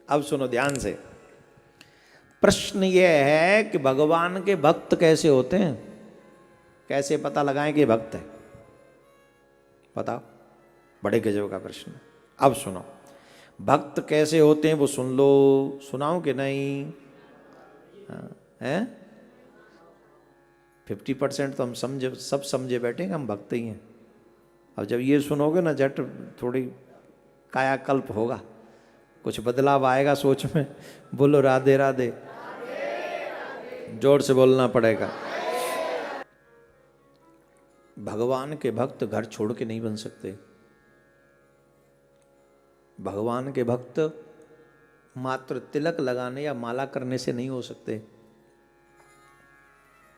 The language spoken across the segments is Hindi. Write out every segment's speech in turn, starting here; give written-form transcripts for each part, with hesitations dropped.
अब सुनो ध्यान से। प्रश्न यह है कि भगवान के भक्त कैसे होते हैं, कैसे पता लगाएं कि भक्त है? बताओ, बड़े गजब का प्रश्न। अब सुनो, भक्त कैसे होते हैं वो सुन लो। सुनाऊं कि नहीं? हैं 50% तो हम समझे, सब समझे बैठे कि हम भक्त ही हैं। अब जब ये सुनोगे ना, झट थोड़ी कायाकल्प होगा, कुछ बदलाव आएगा सोच में। बोलो राधे राधे। जोर से बोलना पड़ेगा। भगवान के भक्त घर छोड़ के नहीं बन सकते। भगवान के भक्त मात्र तिलक लगाने या माला करने से नहीं हो सकते।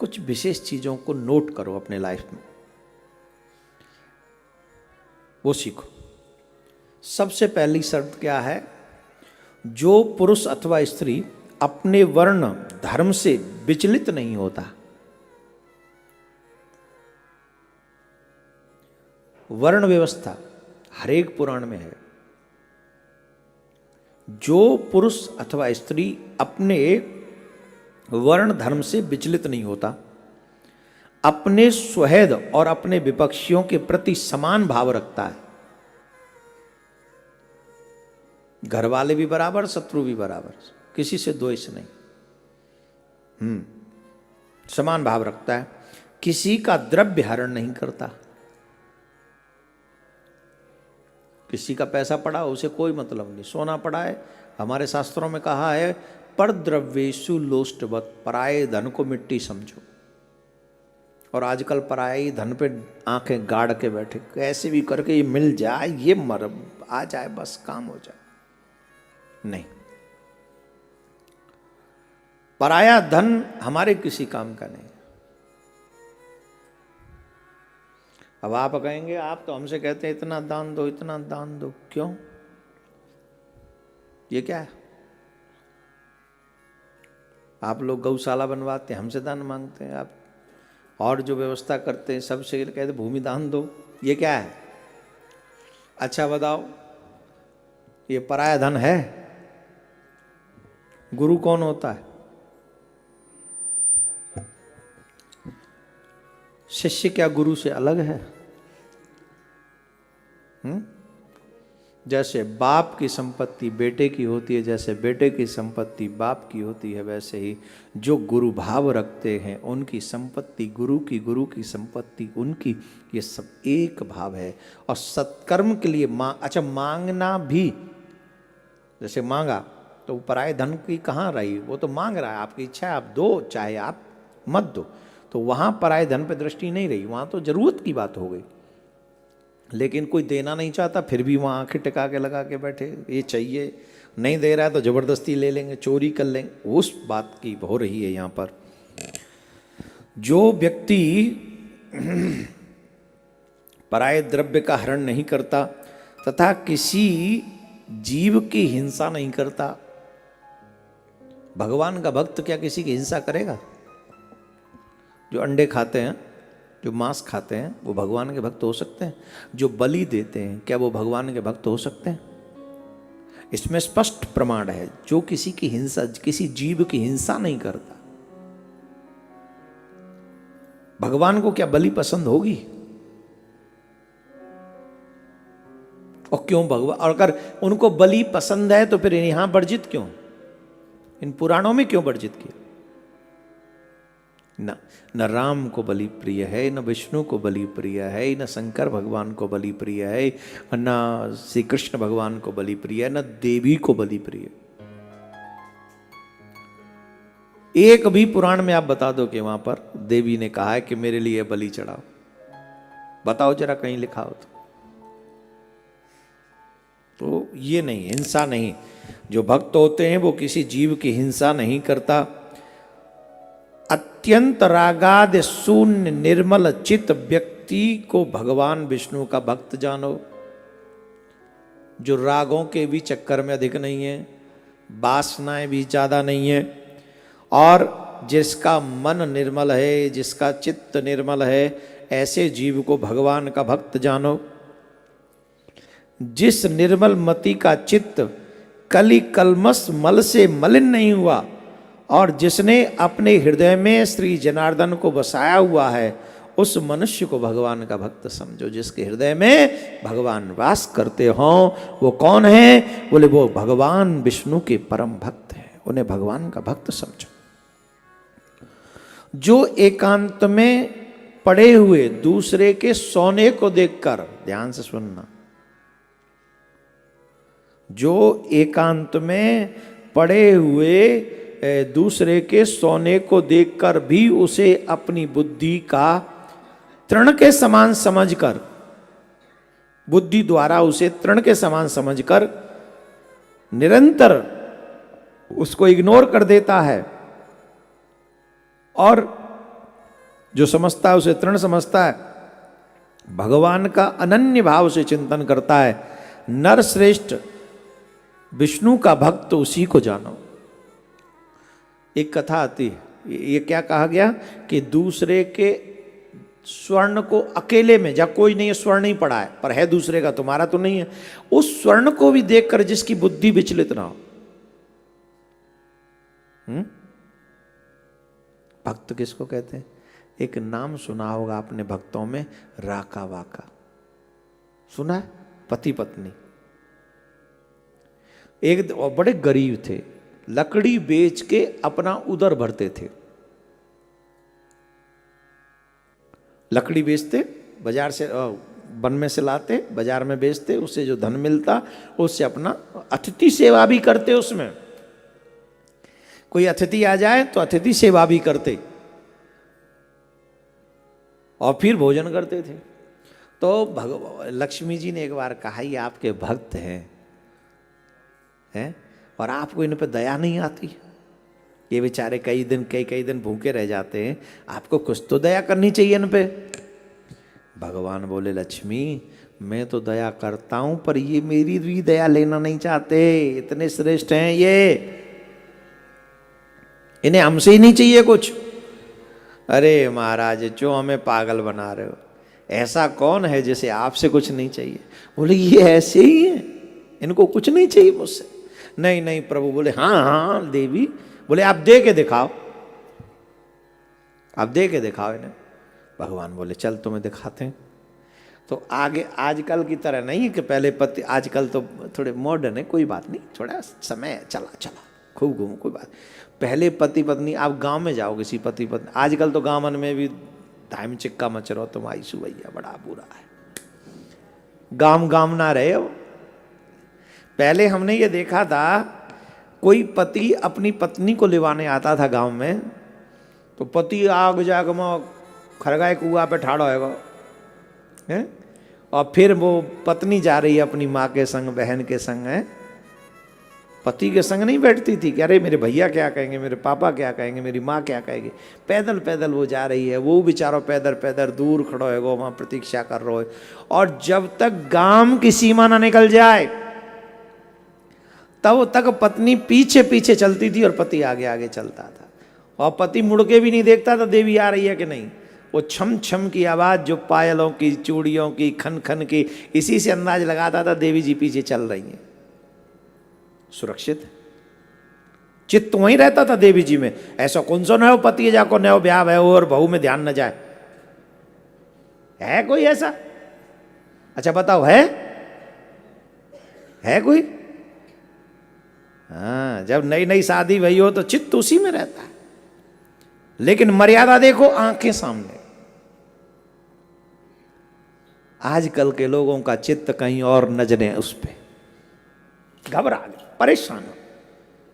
कुछ विशेष चीजों को नोट करो अपने लाइफ में, वो सीखो। सबसे पहली शर्त क्या है? जो पुरुष अथवा स्त्री अपने वर्ण धर्म से विचलित नहीं होता। वर्ण व्यवस्था हर एक पुराण में है। जो पुरुष अथवा स्त्री अपने वर्ण धर्म से विचलित नहीं होता, अपने स्वहैद और अपने विपक्षियों के प्रति समान भाव रखता है। घर वाले भी बराबर, शत्रु भी बराबर, किसी से द्वेष नहीं। समान भाव रखता है। किसी का द्रव्य हरण नहीं करता। किसी का पैसा पड़ा उसे कोई मतलब नहीं। सोना पड़ा है, हमारे शास्त्रों में कहा है पर द्रव्येषु लोष्टवत्, पराये धन को मिट्टी समझो। और आजकल पराये धन पे आंखें गाड़ के बैठे, कैसे भी करके ये मिल जाए, ये मर आ जाए, बस काम हो जाए। नहीं, पराया धन हमारे किसी काम का नहीं। अब आप कहेंगे, आप तो हमसे कहते हैं इतना दान दो, इतना दान दो, क्यों? ये क्या है? आप लोग गौशाला बनवाते हैं, हमसे दान मांगते हैं। आप और जो व्यवस्था करते हैं सबसे कहते भूमि दान दो, ये क्या है? अच्छा बताओ, ये पराया धन है? गुरु कौन होता है? शिष्य क्या गुरु से अलग है? जैसे बाप की संपत्ति बेटे की होती है, जैसे बेटे की संपत्ति बाप की होती है, वैसे ही जो गुरु भाव रखते हैं उनकी संपत्ति गुरु की संपत्ति उनकी, ये सब एक भाव है। और सत्कर्म के लिए अच्छा मांगना भी, जैसे मांगा तो पराये धन की कहाँ रही? वो तो मांग रहा है, आपकी इच्छा है, आप दो चाहे आप मत दो, तो वहां पराये धन पे दृष्टि नहीं रही, वहां तो जरूरत की बात हो गई। लेकिन कोई देना नहीं चाहता, फिर भी वहां आंखें टिका के लगा के बैठे, ये चाहिए, नहीं दे रहा है तो जबरदस्ती ले लेंगे, चोरी कर लेंगे, उस बात की हो रही है यहां पर। जो व्यक्ति पराये द्रव्य का हरण नहीं करता तथा किसी जीव की हिंसा नहीं करता। भगवान का भक्त क्या किसी की हिंसा करेगा? जो अंडे खाते हैं, जो मांस खाते हैं, वो भगवान के भक्त हो सकते हैं? जो बलि देते हैं, क्या वो भगवान के भक्त हो सकते हैं? इसमें स्पष्ट प्रमाण है, जो किसी की हिंसा, किसी जीव की हिंसा नहीं करता। भगवान को क्या बलि पसंद होगी? और क्यों भगवान, और अगर उनको बलि पसंद है तो फिर यहां वर्जित क्यों? इन पुराणों में क्यों वर्जित किया? न राम को बलि प्रिय है, न विष्णु को बलि प्रिय है, न शंकर भगवान को बलि प्रिय है, न श्री कृष्ण भगवान को बलि प्रिय है, न देवी को बलि प्रिय। एक भी पुराण में आप बता दो कि वहां पर देवी ने कहा है कि मेरे लिए बलि चढ़ाओ, बताओ जरा, कहीं लिखा हो तो ये नहीं, हिंसा नहीं। जो भक्त होते हैं वो किसी जीव की हिंसा नहीं करता। अत्यंत रागाद शून्य निर्मल चित्त व्यक्ति को भगवान विष्णु का भक्त जानो। जो रागों के भी चक्कर में अधिक नहीं है, वासनाएं भी ज्यादा नहीं है, और जिसका मन निर्मल है, जिसका चित्त निर्मल है, ऐसे जीव को भगवान का भक्त जानो। जिस निर्मल मति का चित्त कली कलमस मल से मलिन नहीं हुआ, और जिसने अपने हृदय में श्री जनार्दन को बसाया हुआ है, उस मनुष्य को भगवान का भक्त समझो। जिसके हृदय में भगवान वास करते हो वो कौन है? बोले वो भगवान विष्णु के परम भक्त हैं, उन्हें भगवान का भक्त समझो। जो एकांत में पड़े हुए दूसरे के सोने को देखकर, ध्यान से सुनना, जो एकांत में पड़े हुए दूसरे के सोने को देखकर भी उसे अपनी बुद्धि का तृण के समान समझकर, बुद्धि द्वारा उसे तृण के समान समझकर निरंतर उसको इग्नोर कर देता है, और जो समझता है उसे तृण समझता है, भगवान का अनन्य भाव से चिंतन करता है, नर श्रेष्ठ विष्णु का भक्त उसी को जानो। एक कथा आती है, ये क्या कहा गया कि दूसरे के स्वर्ण को अकेले में, जब कोई नहीं है, स्वर्ण नहीं पड़ा है पर है दूसरे का, तुम्हारा तो नहीं है, उस स्वर्ण को भी देखकर जिसकी बुद्धि विचलित ना हो। भक्त किसको कहते हैं? एक नाम सुना होगा आपने भक्तों में, राका वाका सुना है? पति पत्नी एक बड़े गरीब थे, लकड़ी बेच के अपना उदर भरते थे। लकड़ी बेचते, बाजार से वन में से लाते, बाजार में बेचते, उससे जो धन मिलता उससे अपना अतिथि सेवा भी करते। उसमें कोई अतिथि आ जाए तो अतिथि सेवा भी करते और फिर भोजन करते थे। तो लक्ष्मी जी ने एक बार कहा, ये आपके भक्त हैं और आपको इन पे दया नहीं आती, ये बेचारे कई दिन भूखे रह जाते हैं, आपको कुछ तो दया करनी चाहिए इन पे। भगवान बोले, लक्ष्मी मैं तो दया करता हूं पर ये मेरी भी दया लेना नहीं चाहते, इतने श्रेष्ठ हैं ये, इन्हें हमसे ही नहीं चाहिए कुछ। अरे महाराज जो हमें पागल बना रहे हो, ऐसा कौन है जिसे आपसे कुछ नहीं चाहिए? बोले ये ऐसे ही है, इनको कुछ नहीं चाहिए मुझसे। नहीं नहीं प्रभु। बोले हाँ हाँ देवी। बोले आप दे के दिखाओ, आप दे के दिखाओ इन्हें। भगवान बोले चल तुम्हें दिखाते हैं। तो आगे आजकल की तरह नहीं है कि पहले पति, आजकल तो थोड़े मॉडर्न है, कोई बात नहीं, थोड़ा समय चला खूब घूमो, कोई बात। पहले पति पत्नी, आप गांव में जाओ किसी पति पत्नी, आजकल तो गांव में भी धाम चिक्का मच रहा हो, तुम आई सुबैया बड़ा बुरा है, गांव ना रहे हो। पहले हमने ये देखा था, कोई पति अपनी पत्नी को लिवाने आता था गांव में, तो पति आग जाग में खरगाए कुआ पे ठाड़ा होगा, और फिर वो पत्नी जा रही है अपनी माँ के संग, बहन के संग, है पति के संग नहीं बैठती थी कि अरे मेरे भैया क्या कहेंगे, मेरे पापा क्या कहेंगे, मेरी माँ क्या कहेगी। पैदल पैदल वो जा रही है, वो बेचारा पैदल पैदल दूर खड़ा होगा, वहाँ प्रतीक्षा कर रहा है, और जब तक गांव की सीमा ना निकल जाए तब तक पत्नी पीछे पीछे चलती थी और पति आगे आगे चलता था, और पति मुड़ के भी नहीं देखता था देवी आ रही है कि नहीं। वो छम छम की आवाज़ जो पायलों की, चूड़ियों की, खन खन की, इसी से अंदाज लगाता था देवी जी पीछे चल रही हैं, सुरक्षित। चित्त वहीं रहता था देवी जी में। ऐसा कौन सा नयो पति है जाको नयो ब्याह है और बहू में ध्यान न जाए, है कोई ऐसा? अच्छा बताओ, है कोई? हाँ, जब नई नई शादी भई हो तो चित्त उसी में रहता है, लेकिन मर्यादा देखो आंखें सामने। आजकल के लोगों का चित्त कहीं और, नजरें उस पे, घबरा गए, परेशान हो।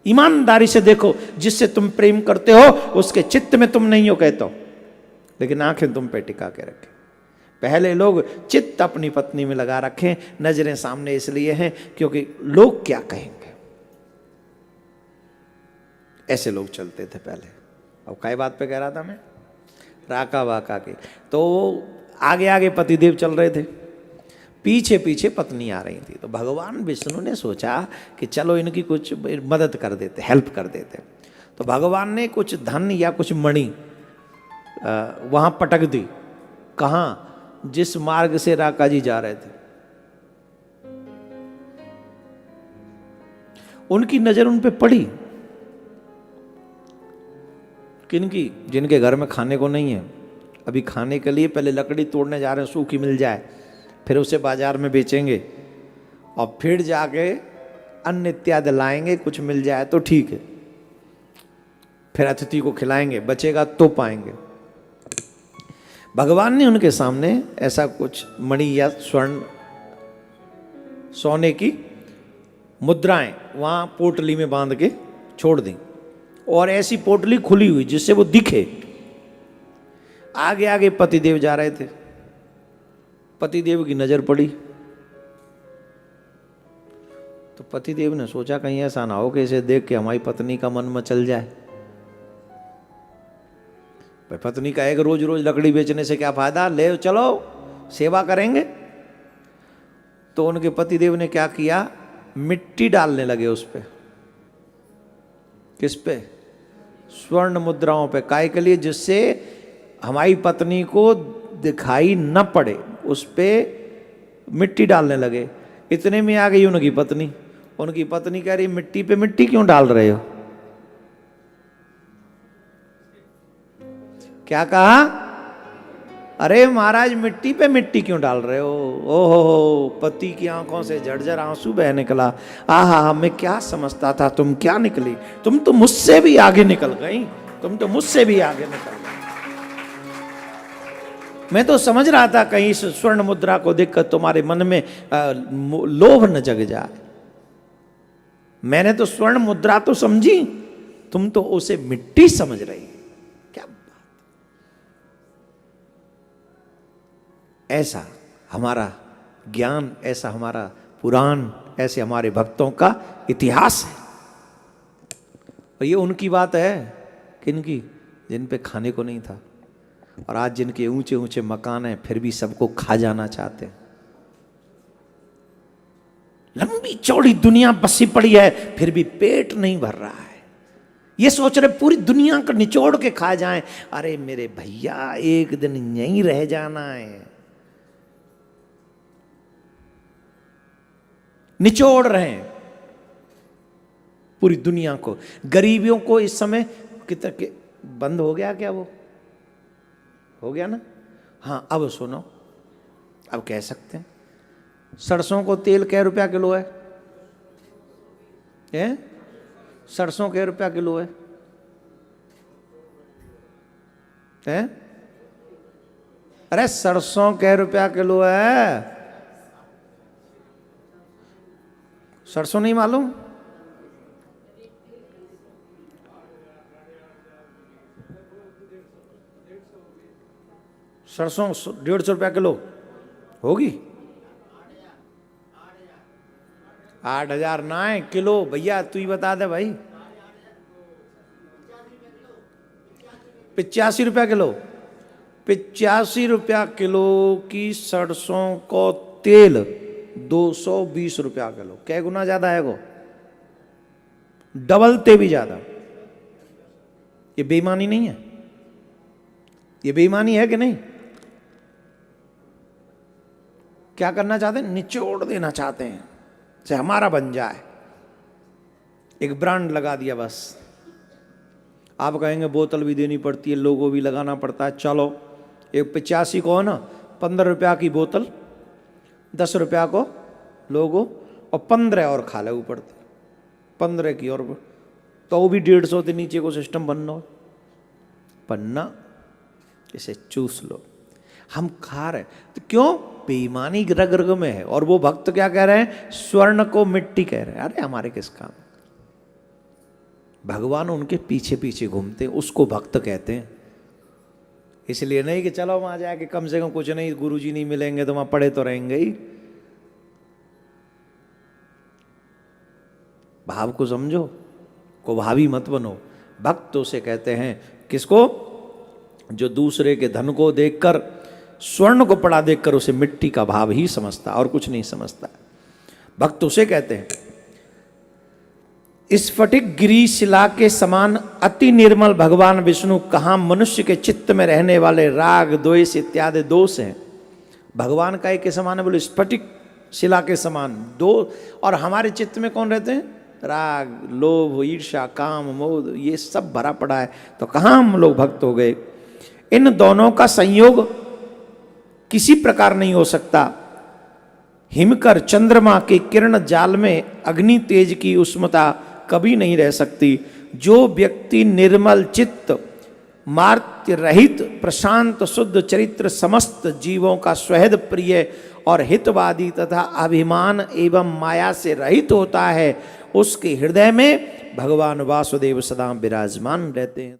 ईमानदारी से देखो, जिससे तुम प्रेम करते हो उसके चित्त में तुम नहीं हो कहते हो, लेकिन आंखें तुम पे टिका के रखे। पहले लोग चित्त अपनी पत्नी में लगा रखें, नजरें सामने इसलिए हैं क्योंकि लोग क्या कहेंगे, ऐसे लोग चलते थे पहले। अब काय बात पे कह रहा था मैं? राका वाका के। तो आगे आगे पतिदेव चल रहे थे, पीछे पीछे पत्नी आ रही थी। तो भगवान विष्णु ने सोचा कि चलो इनकी कुछ मदद कर देते, हेल्प कर देते। तो भगवान ने कुछ धन या कुछ मणि वहाँ पटक दी। कहाँ? जिस मार्ग से राका जी जा रहे थे उनकी नजर उन पे पड़ी। किनकी? जिनके घर में खाने को नहीं है, अभी खाने के लिए पहले लकड़ी तोड़ने जा रहे हैं, सूखी मिल जाए, फिर उसे बाजार में बेचेंगे और फिर जाके अन्न इत्यादि लाएंगे, कुछ मिल जाए तो ठीक है, फिर अतिथि को खिलाएंगे, बचेगा तो पाएंगे। भगवान ने उनके सामने ऐसा कुछ मणि या स्वर्ण सोने की मुद्राएं वहां पोटली में बांध के छोड़ दी, और ऐसी पोटली खुली हुई जिससे वो दिखे। आगे आगे पतिदेव जा रहे थे, पतिदेव की नजर पड़ी तो पतिदेव ने सोचा कहीं ऐसा ना हो कि इसे देख के हमारी पत्नी का मन मचल जाए। भाई पत्नी का एक रोज रोज लकड़ी बेचने से क्या फायदा, ले चलो सेवा करेंगे। तो उनके पतिदेव ने क्या किया, मिट्टी डालने लगे उस पे। किस पे? स्वर्ण मुद्राओं पे। काय के लिए? जिससे हमारी पत्नी को दिखाई न पड़े, उस पे मिट्टी डालने लगे। इतने में आ गई उनकी पत्नी। उनकी पत्नी कह रही मिट्टी पे मिट्टी क्यों डाल रहे हो? क्या कहा? अरे महाराज मिट्टी पे मिट्टी क्यों डाल रहे हो? ओहो, पति की आंखों से झरझर आंसू बह निकला। आहा, मैं क्या समझता था, तुम क्या निकली, तुम तो मुझसे भी आगे निकल गई, तुम तो मुझसे भी आगे निकल गई। मैं तो समझ रहा था कहीं इस स्वर्ण मुद्रा को देखकर तुम्हारे मन में लोभ न जग जाए। मैंने तो स्वर्ण मुद्रा तो समझी, तुम तो उसे मिट्टी समझ रही। क्या बात! ऐसा हमारा ज्ञान, ऐसा हमारा पुराण, ऐसे हमारे भक्तों का इतिहास है। और ये उनकी बात है, किनकी? जिन पे खाने को नहीं था, और आज जिनके ऊंचे ऊंचे मकान हैं फिर भी सबको खा जाना चाहते हैं। लंबी चौड़ी दुनिया बसी पड़ी है फिर भी पेट नहीं भर रहा है। ये सोच रहे पूरी दुनिया को निचोड़ के खा जाएं। अरे मेरे भैया, एक दिन यहीं रह जाना है। निचोड़ रहे हैं पूरी दुनिया को। गरीबियों को इस समय कितना बंद हो गया क्या? वो हो गया ना? हाँ, अब सुनो, अब कह सकते हैं। सरसों को तेल कै रुपया किलो है? सरसों कै रुपया किलो है? अरे सरसों कै रुपया किलो है? सरसों नहीं मालूम? सरसों 150 रुपया किलो होगी। 8,000 ना है किलो। भैया तू ही बता दे भाई। 85 रुपया किलो। 85 रुपया किलो की सरसों को तेल 220 रुपया किलो। क्या गुना ज्यादा है वो? डबलते भी ज्यादा। ये बेईमानी नहीं है? ये बेईमानी है कि नहीं? क्या करना चाहते हैं? निचोड़ देना चाहते हैं, से हमारा बन जाए। एक ब्रांड लगा दिया बस। आप कहेंगे बोतल भी देनी पड़ती है, लोगो भी लगाना पड़ता है। चलो, एक 85 को है ना, 15 रुपया की बोतल, 10 रुपया को लोगो, और 15 और खा ले ऊपर 15 की, और तो वो भी 150 से नीचे को सिस्टम बनना पन्ना, इसे चूस लो। हम खा रहे तो क्यों? बेईमानी रग रग में है। और वो भक्त क्या कह रहे हैं? स्वर्ण को मिट्टी कह रहे हैं। अरे हमारे किस काम? भगवान उनके पीछे पीछे घूमते हैं, उसको भक्त कहते हैं। इसलिए नहीं कि चलो वहां जाके कम से कम कुछ नहीं, गुरुजी नहीं मिलेंगे तो वहां पड़े तो रहेंगे ही। भाव को समझो, को भावी मत बनो। भक्त उसे कहते हैं, किसको? जो दूसरे के धन को देखकर, स्वर्ण को पड़ा देखकर उसे मिट्टी का भाव ही समझता और कुछ नहीं समझता। भक्त उसे कहते हैं। स्फटिक गिरी शिला के समान अति निर्मल भगवान विष्णु कहाँ मनुष्य के चित्त में रहने वाले राग द्वेष इत्यादि दोष हैं। भगवान का एक के समान है, बोले स्फटिक शिला के समान दो। और हमारे चित्त में कौन रहते हैं? राग, लोभ, ईर्ष्या, काम, मोह ये सब भरा पड़ा है, तो कहाँ हम लोग भक्त हो गए। इन दोनों का संयोग किसी प्रकार नहीं हो सकता। हिमकर चंद्रमा के किरण जाल में अग्नि तेज की उष्मता कभी नहीं रह सकती। जो व्यक्ति निर्मल चित्त, मार्त्य रहित, प्रशांत, शुद्ध चरित्र, समस्त जीवों का स्वहद प्रिय और हितवादी तथा अभिमान एवं माया से रहित होता है, उसके हृदय में भगवान वासुदेव सदा विराजमान रहते हैं।